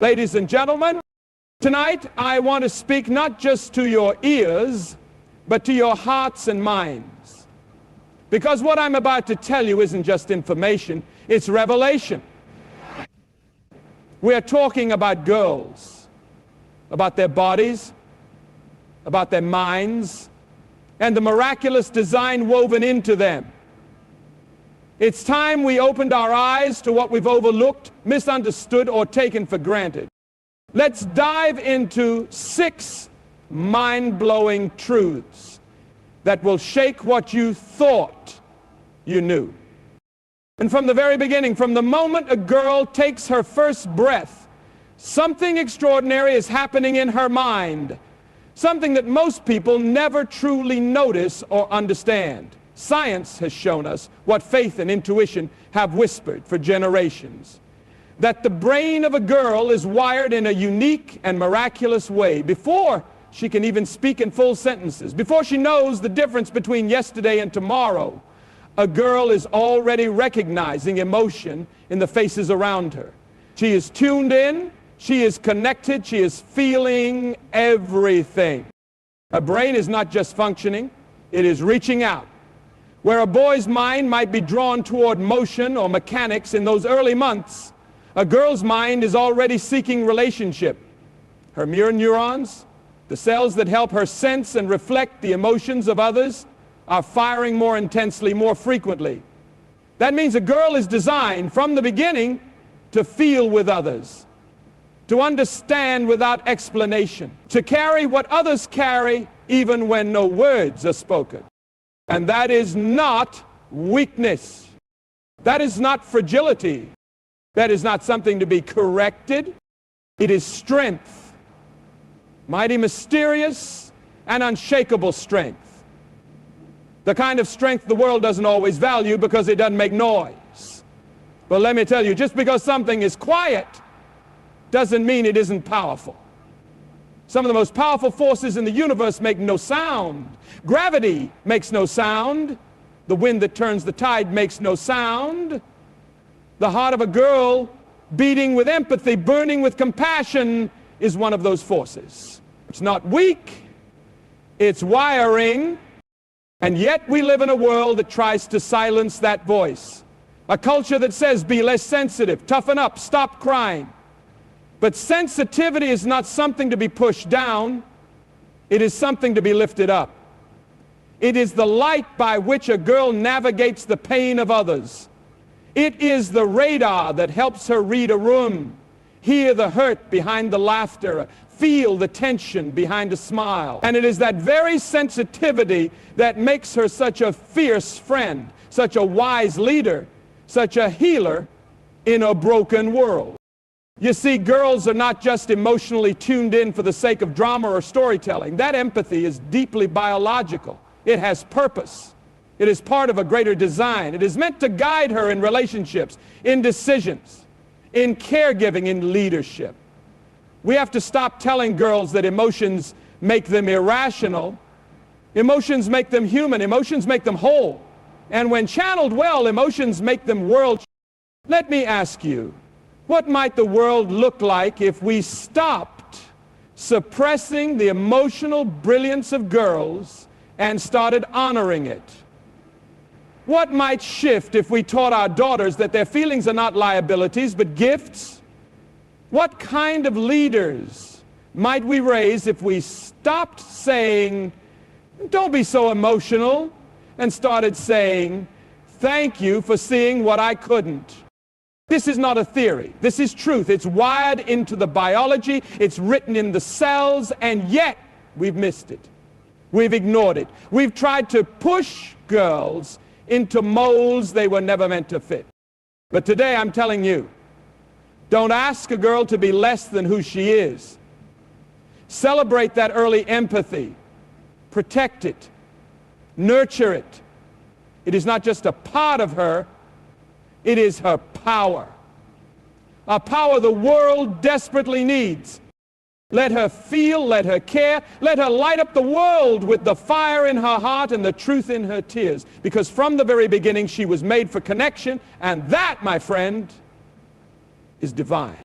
Ladies and gentlemen, tonight I want to speak not just to your ears, but to your hearts and minds. Because what I'm about to tell you isn't just information, it's revelation. We're talking about girls, about their bodies, about their minds, and the miraculous design woven into them. It's time we opened our eyes to what we've overlooked, misunderstood, or taken for granted. Let's dive into 6 mind-blowing truths that will shake what you thought you knew. And from the very beginning, from the moment a girl takes her first breath, something extraordinary is happening in her mind, something that most people never truly notice or understand. Science has shown us what faith and intuition have whispered for generations, that the brain of a girl is wired in a unique and miraculous way. Before she can even speak in full sentences, before she knows the difference between yesterday and tomorrow, a girl is already recognizing emotion in the faces around her. She is tuned in, she is connected, she is feeling everything. Her brain is not just functioning, it is reaching out. Where a boy's mind might be drawn toward motion or mechanics in those early months, a girl's mind is already seeking relationship. Her mirror neurons, the cells that help her sense and reflect the emotions of others, are firing more intensely, more frequently. That means a girl is designed from the beginning to feel with others, to understand without explanation, to carry what others carry even when no words are spoken. And that is not weakness. That is not fragility. That is not something to be corrected. It is strength. Mighty, mysterious, and unshakable strength. The kind of strength the world doesn't always value because it doesn't make noise. But let me tell you, just because something is quiet doesn't mean it isn't powerful. Some of the most powerful forces in the universe make no sound. Gravity makes no sound. The wind that turns the tide makes no sound. The heart of a girl beating with empathy, burning with compassion, is one of those forces. It's not weak, it's wiring, and yet we live in a world that tries to silence that voice. A culture that says, be less sensitive, toughen up, stop crying. But sensitivity is not something to be pushed down. It is something to be lifted up. It is the light by which a girl navigates the pain of others. It is the radar that helps her read a room, hear the hurt behind the laughter, feel the tension behind a smile. And it is that very sensitivity that makes her such a fierce friend, such a wise leader, such a healer in a broken world. You see, girls are not just emotionally tuned in for the sake of drama or storytelling. That empathy is deeply biological. It has purpose. It is part of a greater design. It is meant to guide her in relationships, in decisions, in caregiving, in leadership. We have to stop telling girls that emotions make them irrational. Emotions make them human. Emotions make them whole. And when channeled well, emotions make them world. Let me ask you, what might the world look like if we stopped suppressing the emotional brilliance of girls and started honoring it? What might shift if we taught our daughters that their feelings are not liabilities but gifts? What kind of leaders might we raise if we stopped saying, don't be so emotional, and started saying, thank you for seeing what I couldn't? This is not a theory. This is truth. It's wired into the biology. It's written in the cells, and yet we've missed it. We've ignored it. We've tried to push girls into molds they were never meant to fit. But today I'm telling you, don't ask a girl to be less than who she is. Celebrate that early empathy. Protect it. Nurture it. It is not just a part of her, it is her power. A power the world desperately needs. Let her feel, let her care, let her light up the world with the fire in her heart and the truth in her tears. Because from the very beginning she was made for connection, and that, my friend, is divine.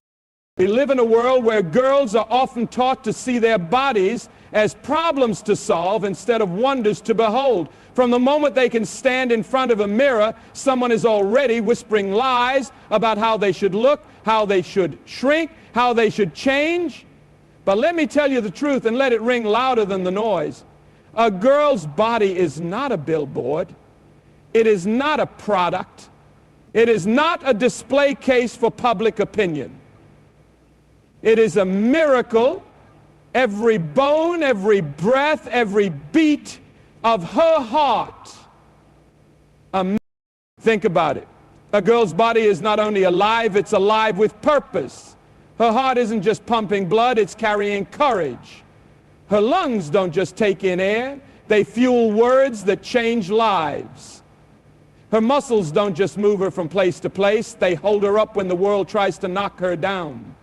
We live in a world where girls are often taught to see their bodies as problems to solve instead of wonders to behold. From the moment they can stand in front of a mirror, someone is already whispering lies about how they should look, how they should shrink, how they should change. But let me tell you the truth and let it ring louder than the noise. A girl's body is not a billboard. It is not a product. It is not a display case for public opinion. It is a miracle. Every bone, every breath, every beat of her heart. Think about it. A girl's body is not only alive, it's alive with purpose. Her heart isn't just pumping blood, it's carrying courage. Her lungs don't just take in air, they fuel words that change lives. Her muscles don't just move her from place to place, they hold her up when the world tries to knock her down.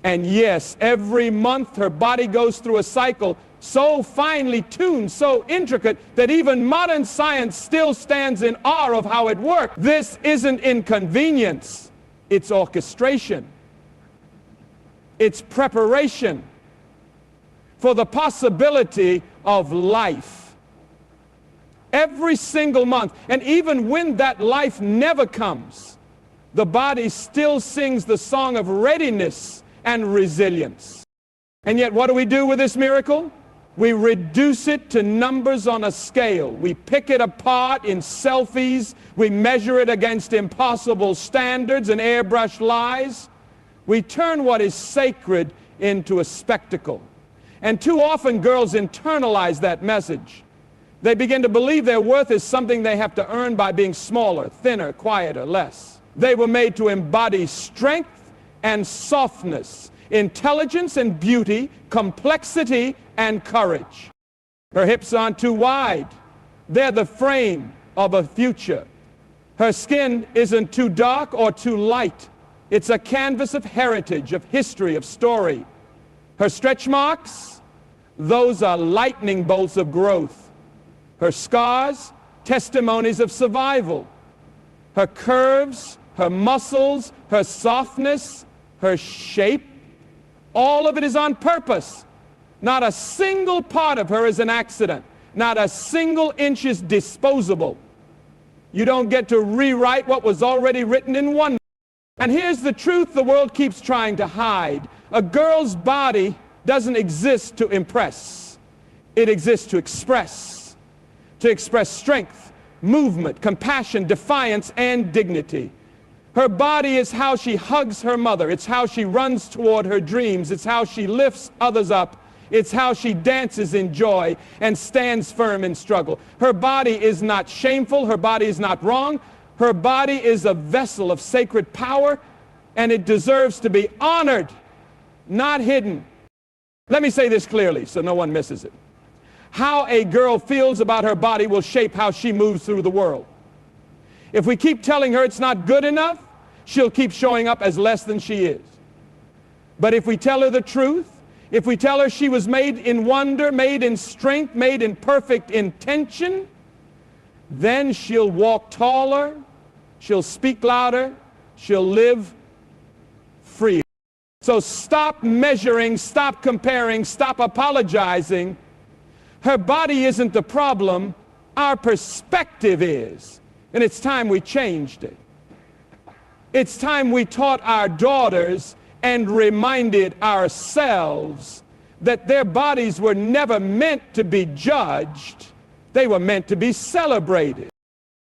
And yes, every month her body goes through a cycle so finely tuned, so intricate, that even modern science still stands in awe of how it works. This isn't inconvenience, it's orchestration. It's preparation for the possibility of life. Every single month, and even when that life never comes, the body still sings the song of readiness and resilience. And yet what do we do with this miracle? We reduce it to numbers on a scale. We pick it apart in selfies. We measure it against impossible standards and airbrushed lies. We turn what is sacred into a spectacle. And too often girls internalize that message. They begin to believe their worth is something they have to earn by being smaller, thinner, quieter, less. They were made to embody strength and softness, intelligence and beauty, complexity and courage. Her hips aren't too wide. They're the frame of a future. Her skin isn't too dark or too light. It's a canvas of heritage, of history, of story. Her stretch marks, those are lightning bolts of growth. Her scars, testimonies of survival. Her curves, her muscles, her softness, her shape, all of it is on purpose. Not a single part of her is an accident. Not a single inch is disposable. You don't get to rewrite what was already written in one. And here's the truth the world keeps trying to hide. A girl's body doesn't exist to impress. It exists to express strength, movement, compassion, defiance, and dignity. Her body is how she hugs her mother. It's how she runs toward her dreams. It's how she lifts others up. It's how she dances in joy and stands firm in struggle. Her body is not shameful. Her body is not wrong. Her body is a vessel of sacred power, and it deserves to be honored, not hidden. Let me say this clearly so no one misses it. How a girl feels about her body will shape how she moves through the world. If we keep telling her it's not good enough, she'll keep showing up as less than she is. But if we tell her the truth, if we tell her she was made in wonder, made in strength, made in perfect intention, then she'll walk taller, she'll speak louder, she'll live free. So stop measuring, stop comparing, stop apologizing. Her body isn't the problem, our perspective is. And it's time we changed it. It's time we taught our daughters and reminded ourselves that their bodies were never meant to be judged. They were meant to be celebrated.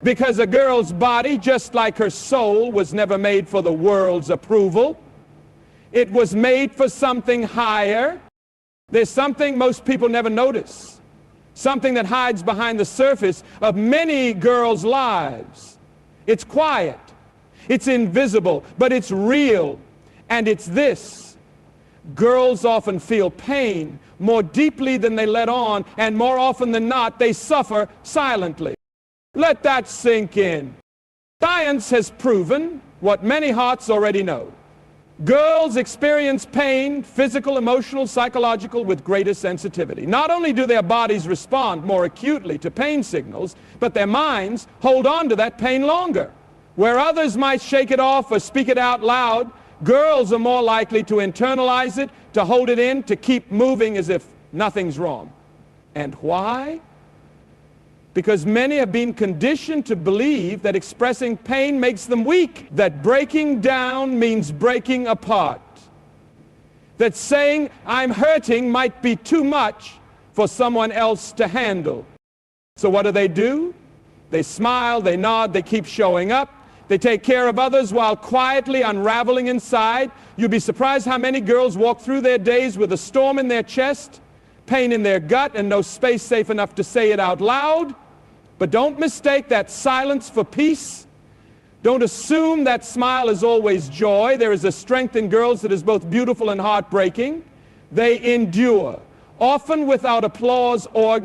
Because a girl's body, just like her soul, was never made for the world's approval. It was made for something higher. There's something most people never notice. Something that hides behind the surface of many girls' lives. It's quiet. It's invisible, but it's real. And it's this. Girls often feel pain more deeply than they let on, and more often than not, they suffer silently. Let that sink in. Science has proven what many hearts already know. Girls experience pain, physical, emotional, psychological, with greater sensitivity. Not only do their bodies respond more acutely to pain signals, but their minds hold on to that pain longer. Where others might shake it off or speak it out loud, Girls are more likely to internalize it, to hold it in, to keep moving as if nothing's wrong. And why? Because many have been conditioned to believe that expressing pain makes them weak, that breaking down means breaking apart, that saying I'm hurting might be too much for someone else to handle. So what do? They smile, they nod, they keep showing up. They take care of others while quietly unraveling inside. You'd be surprised how many girls walk through their days with a storm in their chest, pain in their gut, and no space safe enough to say it out loud. But don't mistake that silence for peace. Don't assume that smile is always joy. There is a strength in girls that is both beautiful and heartbreaking. They endure, often without applause or,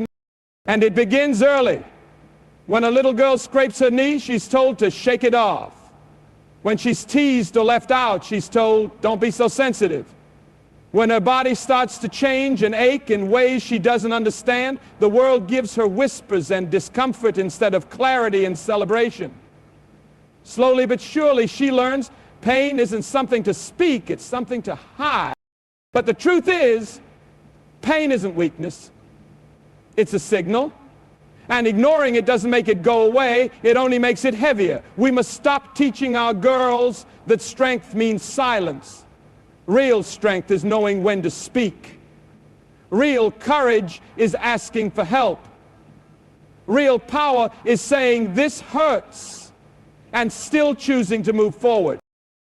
and it begins early. When a little girl scrapes her knee, she's told to shake it off. When she's teased or left out, she's told, don't be so sensitive. When her body starts to change and ache in ways she doesn't understand, the world gives her whispers and discomfort instead of clarity and celebration. Slowly but surely, she learns pain isn't something to speak, it's something to hide. But the truth is, pain isn't weakness. It's a signal. And ignoring it doesn't make it go away, it only makes it heavier. We must stop teaching our girls that strength means silence. Real strength is knowing when to speak. Real courage is asking for help. Real power is saying this hurts and still choosing to move forward.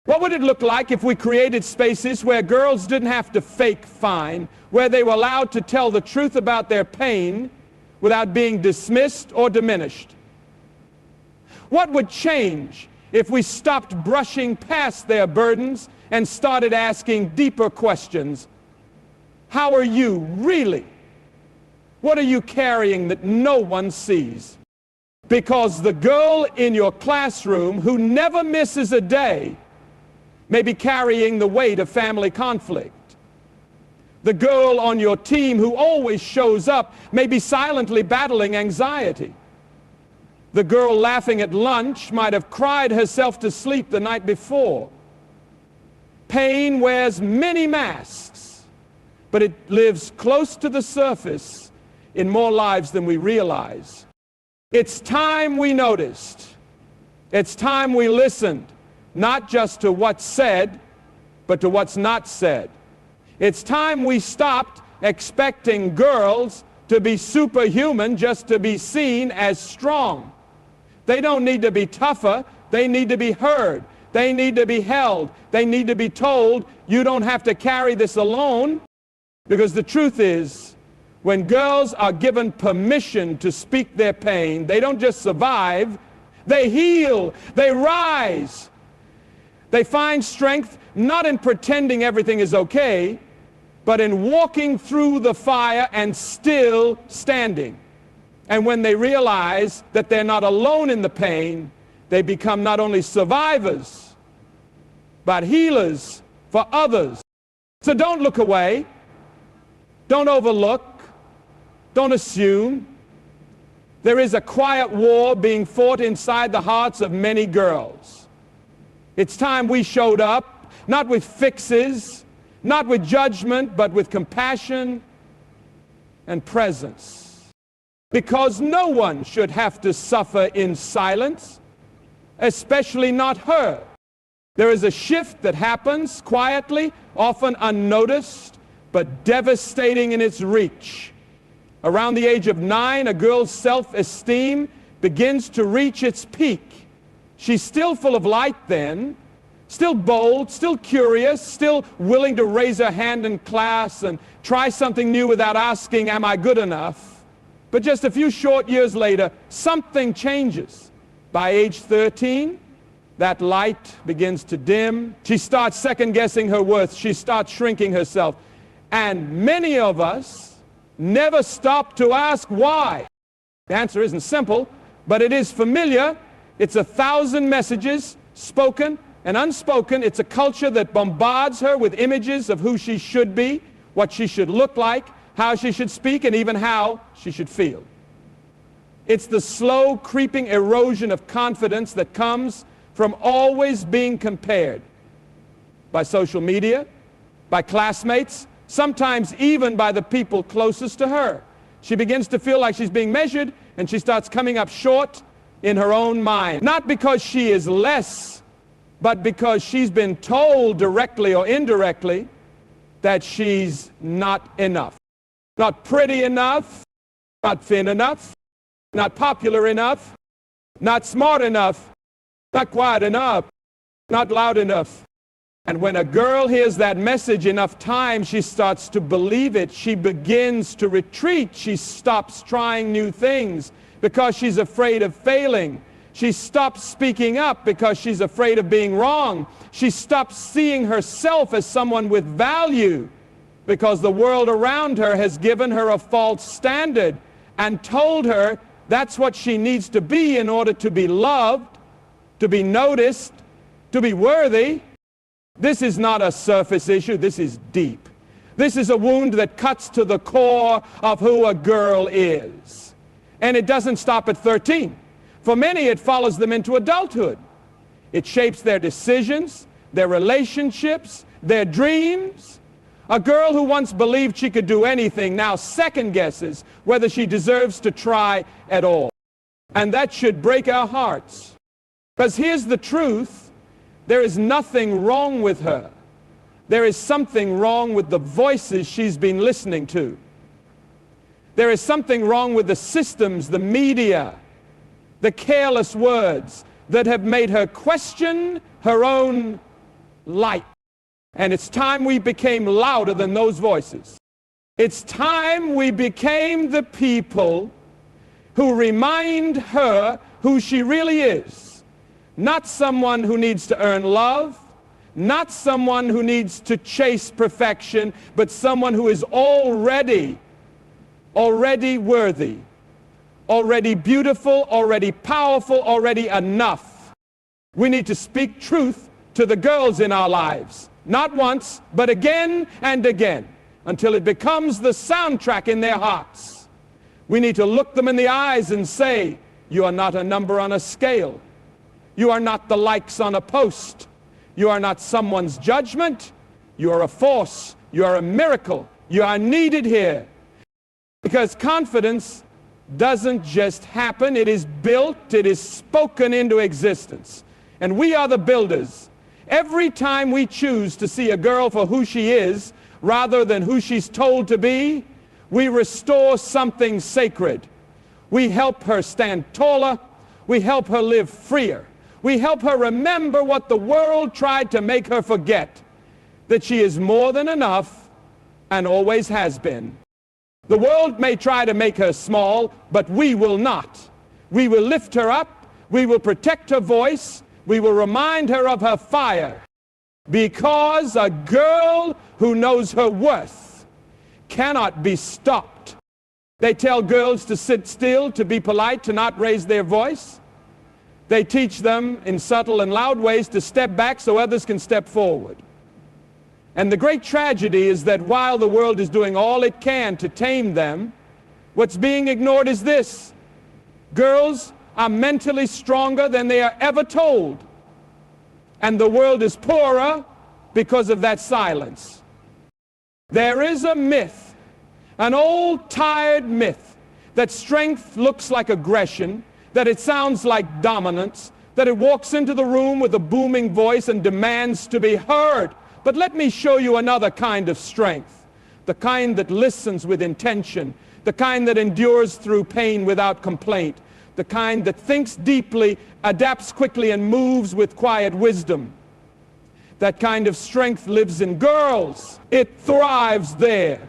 What would it look like if we created spaces where girls didn't have to fake fine, where they were allowed to tell the truth about their pain without being dismissed or diminished? What would change if we stopped brushing past their burdens and started asking deeper questions? How are you really? What are you carrying that no one sees? Because the girl in your classroom who never misses a day may be carrying the weight of family conflict. The girl on your team who always shows up may be silently battling anxiety. The girl laughing at lunch might have cried herself to sleep the night before. Pain wears many masks, but it lives close to the surface in more lives than we realize. It's time we noticed. It's time we listened, not just to what's said, but to what's not said. It's time we stopped expecting girls to be superhuman just to be seen as strong. They don't need to be tougher. They need to be heard. They need to be held. They need to be told, you don't have to carry this alone. Because the truth is, when girls are given permission to speak their pain, they don't just survive, they heal, they rise. They find strength not in pretending everything is okay, but in walking through the fire and still standing. And when they realize that they're not alone in the pain, they become not only survivors, but healers for others. So don't look away. Don't overlook. Don't assume. There is a quiet war being fought inside the hearts of many girls. It's time we showed up, not with fixes, not with judgment, but with compassion and presence. Because no one should have to suffer in silence, especially not her. There is a shift that happens quietly, often unnoticed, but devastating in its reach. Around the age of 9, a girl's self-esteem begins to reach its peak. She's still full of light then, still bold, still curious, still willing to raise her hand in class and try something new without asking, am I good enough? But just a few short years later, something changes. By age 13, that light begins to dim. She starts second-guessing her worth. She starts shrinking herself. And many of us never stop to ask why. The answer isn't simple, but it is familiar. It's 1,000 messages, spoken and unspoken. It's a culture that bombards her with images of who she should be, what she should look like, how she should speak, and even how she should feel. It's the slow creeping erosion of confidence that comes from always being compared. by social media, by classmates, sometimes even by the people closest to her. She begins to feel like she's being measured, and she starts coming up short in her own mind. Not because she is less, but because she's been told directly or indirectly that she's not enough. Not pretty enough, not thin enough, not popular enough, not smart enough, not quiet enough, not loud enough. And when a girl hears that message enough times, she starts to believe it. She begins to retreat. She stops trying new things because she's afraid of failing. She stops speaking up because she's afraid of being wrong. She stops seeing herself as someone with value because the world around her has given her a false standard and told her that's what she needs to be in order to be loved, to be noticed, to be worthy. This is not a surface issue. This is deep. This is a wound that cuts to the core of who a girl is. And it doesn't stop at 13. For many, it follows them into adulthood. It shapes their decisions, their relationships, their dreams. A girl who once believed she could do anything now second guesses whether she deserves to try at all. And that should break our hearts. Because here's the truth. There is nothing wrong with her. There is something wrong with the voices she's been listening to. There is something wrong with the systems, the media, the careless words that have made her question her own light. And it's time we became louder than those voices. It's time we became the people who remind her who she really is. Not someone who needs to earn love, not someone who needs to chase perfection, but someone who is already worthy, already beautiful, already powerful, already enough. We need to speak truth to the girls in our lives, not once, but again and again, until it becomes the soundtrack in their hearts. We need to look them in the eyes and say, you are not a number on a scale. You are not the likes on a post. You are not someone's judgment. You are a force. You are a miracle. You are needed here. Because confidence doesn't just happen. It is built. It is spoken into existence. And we are the builders. Every time we choose to see a girl for who she is, rather than who she's told to be, we restore something sacred. We help her stand taller. We help her live freer. We help her remember what the world tried to make her forget, that she is more than enough and always has been. The world may try to make her small, but we will not. We will lift her up. We will protect her voice. We will remind her of her fire. Because a girl who knows her worth cannot be stopped. They tell girls to sit still, to be polite, to not raise their voice. They teach them in subtle and loud ways to step back so others can step forward. And the great tragedy is that while the world is doing all it can to tame them, what's being ignored is this. Girls are mentally stronger than they are ever told. And the world is poorer because of that silence. There is a myth, an old tired myth, that strength looks like aggression, that it sounds like dominance, that it walks into the room with a booming voice and demands to be heard. But let me show you another kind of strength, the kind that listens with intention, the kind that endures through pain without complaint, the kind that thinks deeply, adapts quickly, and moves with quiet wisdom. That kind of strength lives in girls. It thrives there.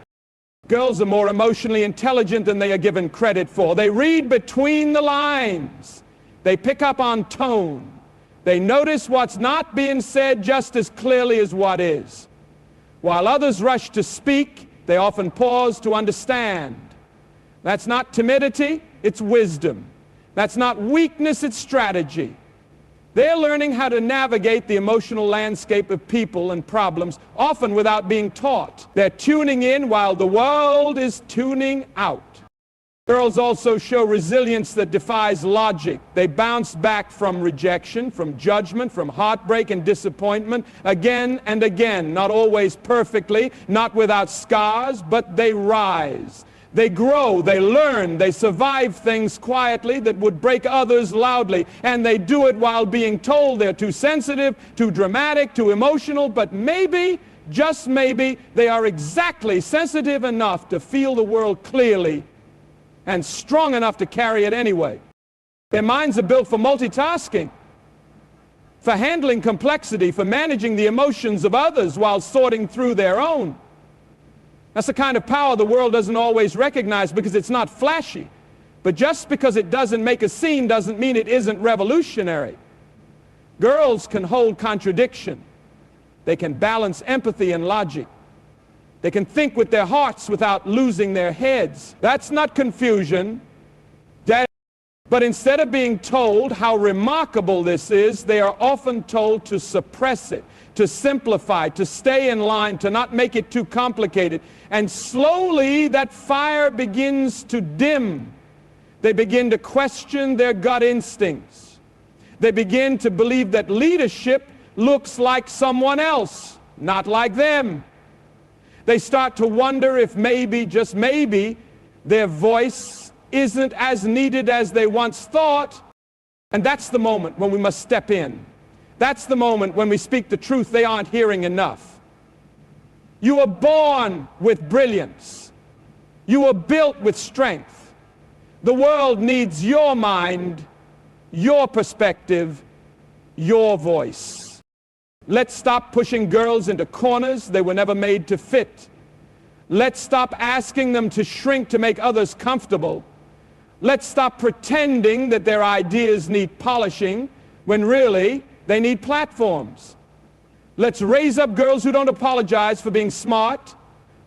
Girls are more emotionally intelligent than they are given credit for. They read between the lines. They pick up on tone. They notice what's not being said just as clearly as what is. While others rush to speak, they often pause to understand. That's not timidity, it's wisdom. That's not weakness, it's strategy. They're learning how to navigate the emotional landscape of people and problems, often without being taught. They're tuning in while the world is tuning out. Girls also show resilience that defies logic. They bounce back from rejection, from judgment, from heartbreak and disappointment again and again, not always perfectly, not without scars, but they rise. They grow, they learn, they survive things quietly that would break others loudly, and they do it while being told they're too sensitive, too dramatic, too emotional, but maybe, just maybe, they are exactly sensitive enough to feel the world clearly and strong enough to carry it anyway. Their minds are built for multitasking, for handling complexity, for managing the emotions of others while sorting through their own. That's the kind of power the world doesn't always recognize because it's not flashy. But just because it doesn't make a scene doesn't mean it isn't revolutionary. Girls can hold contradiction. They can balance empathy and logic. They can think with their hearts without losing their heads. That's not confusion. But instead of being told how remarkable this is, they are often told to suppress it, to simplify, to stay in line, to not make it too complicated. And slowly that fire begins to dim. They begin to question their gut instincts. They begin to believe that leadership looks like someone else, not like them. They start to wonder if maybe, just maybe, their voice isn't as needed as they once thought. And that's the moment when we must step in. That's the moment when we speak the truth they aren't hearing enough. You were born with brilliance. You were built with strength. The world needs your mind, your perspective, your voice. Let's stop pushing girls into corners they were never made to fit. Let's stop asking them to shrink to make others comfortable. Let's stop pretending that their ideas need polishing when really they need platforms. Let's raise up girls who don't apologize for being smart,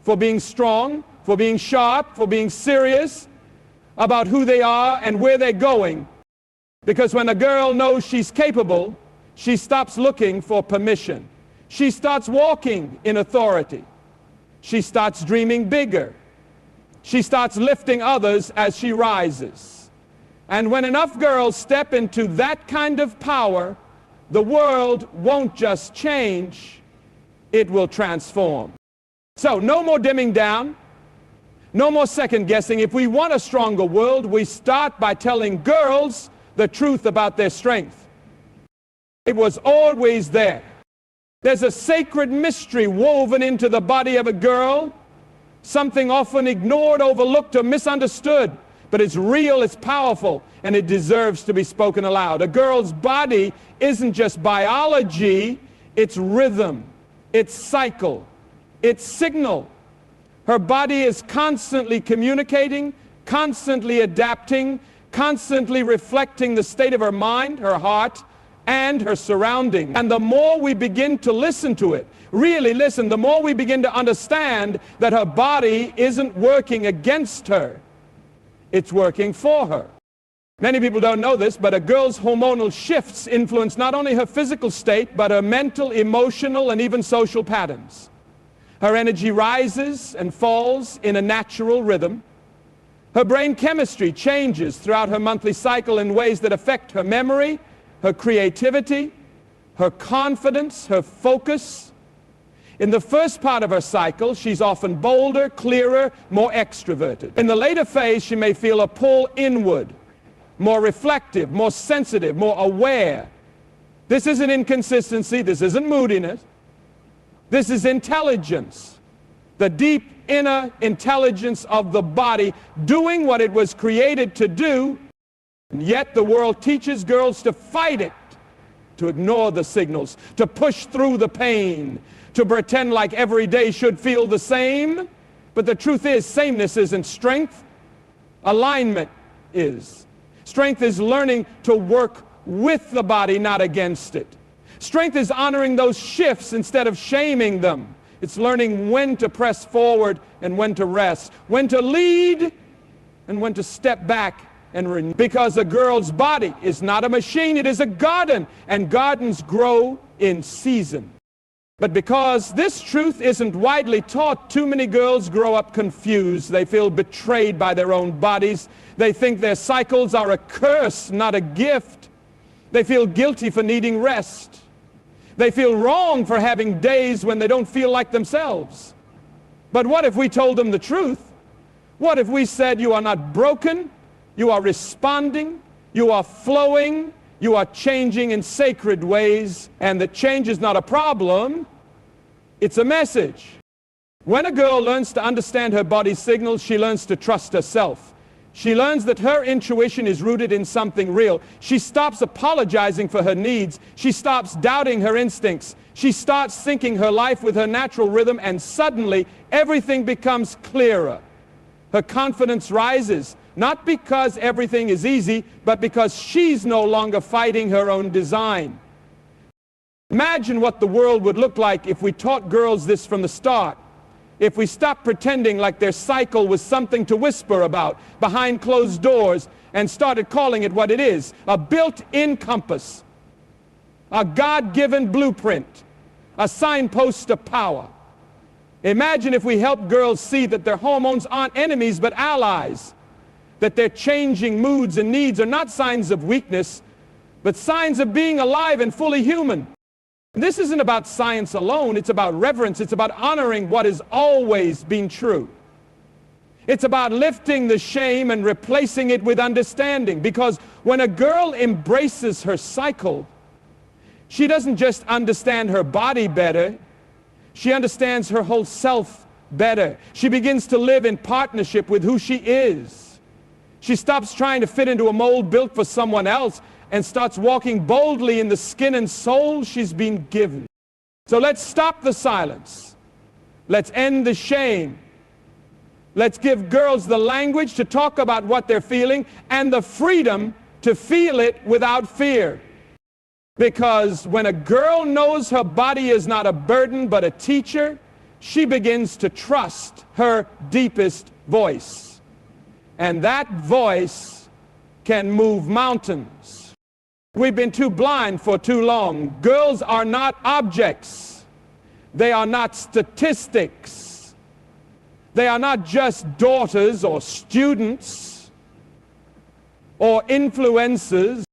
for being strong, for being sharp, for being serious about who they are and where they're going. Because when a girl knows she's capable, she stops looking for permission. She starts walking in authority. She starts dreaming bigger. She starts lifting others as she rises. And when enough girls step into that kind of power, the world won't just change, it will transform. So no more dimming down, no more second guessing. If we want a stronger world, we start by telling girls the truth about their strength. It was always there. There's a sacred mystery woven into the body of a girl, something often ignored, overlooked, or misunderstood. But it's real, it's powerful, and it deserves to be spoken aloud. A girl's body isn't just biology, it's rhythm, it's cycle, it's signal. Her body is constantly communicating, constantly adapting, constantly reflecting the state of her mind, her heart, and her surroundings. And the more we begin to listen to it, really listen, the more we begin to understand that her body isn't working against her, it's working for her. Many people don't know this, but a girl's hormonal shifts influence not only her physical state, but her mental, emotional, and even social patterns. Her energy rises and falls in a natural rhythm. Her brain chemistry changes throughout her monthly cycle in ways that affect her memory, her creativity, her confidence, her focus. In the first part of her cycle, she's often bolder, clearer, more extroverted. In the later phase, she may feel a pull inward, more reflective, more sensitive, more aware. This isn't inconsistency, this isn't moodiness. This is intelligence, the deep inner intelligence of the body doing what it was created to do. And yet the world teaches girls to fight it, to ignore the signals, to push through the pain, to pretend like every day should feel the same. But the truth is, sameness isn't strength. Alignment is. Strength is learning to work with the body, not against it. Strength is honoring those shifts instead of shaming them. It's learning when to press forward and when to rest, when to lead and when to step back and renew. Because a girl's body is not a machine, it is a garden, and gardens grow in season. But because this truth isn't widely taught, too many girls grow up confused. They feel betrayed by their own bodies. They think their cycles are a curse, not a gift. They feel guilty for needing rest. They feel wrong for having days when they don't feel like themselves. But what if we told them the truth? What if we said, you are not broken, you are responding, you are flowing, you are changing in sacred ways, and that change is not a problem, it's a message. When a girl learns to understand her body's signals, she learns to trust herself. She learns that her intuition is rooted in something real. She stops apologizing for her needs. She stops doubting her instincts. She starts syncing her life with her natural rhythm, and suddenly everything becomes clearer. Her confidence rises, not because everything is easy, but because she's no longer fighting her own design. Imagine what the world would look like if we taught girls this from the start. If we stopped pretending like their cycle was something to whisper about behind closed doors and started calling it what it is, a built-in compass, a God-given blueprint, a signpost of power. Imagine if we helped girls see that their hormones aren't enemies but allies, that their changing moods and needs are not signs of weakness, but signs of being alive and fully human. This isn't about science alone, it's about reverence, it's about honoring what has always been true. It's about lifting the shame and replacing it with understanding, because when a girl embraces her cycle, she doesn't just understand her body better, she understands her whole self better. She begins to live in partnership with who she is. She stops trying to fit into a mold built for someone else and starts walking boldly in the skin and soul she's been given. So let's stop the silence. Let's end the shame. Let's give girls the language to talk about what they're feeling and the freedom to feel it without fear. Because when a girl knows her body is not a burden but a teacher, she begins to trust her deepest voice. And that voice can move mountains. We've been too blind for too long. Girls are not objects. They are not statistics. They are not just daughters or students or influencers.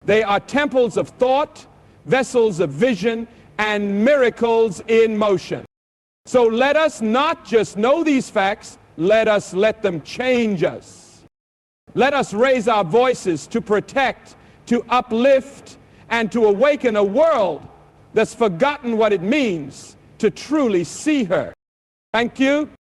They are temples of thought, vessels of vision, and miracles in motion. So let us not just know these facts, let us let them change us. Let us raise our voices to protect, to uplift, and to awaken a world that's forgotten what it means to truly see her. Thank you.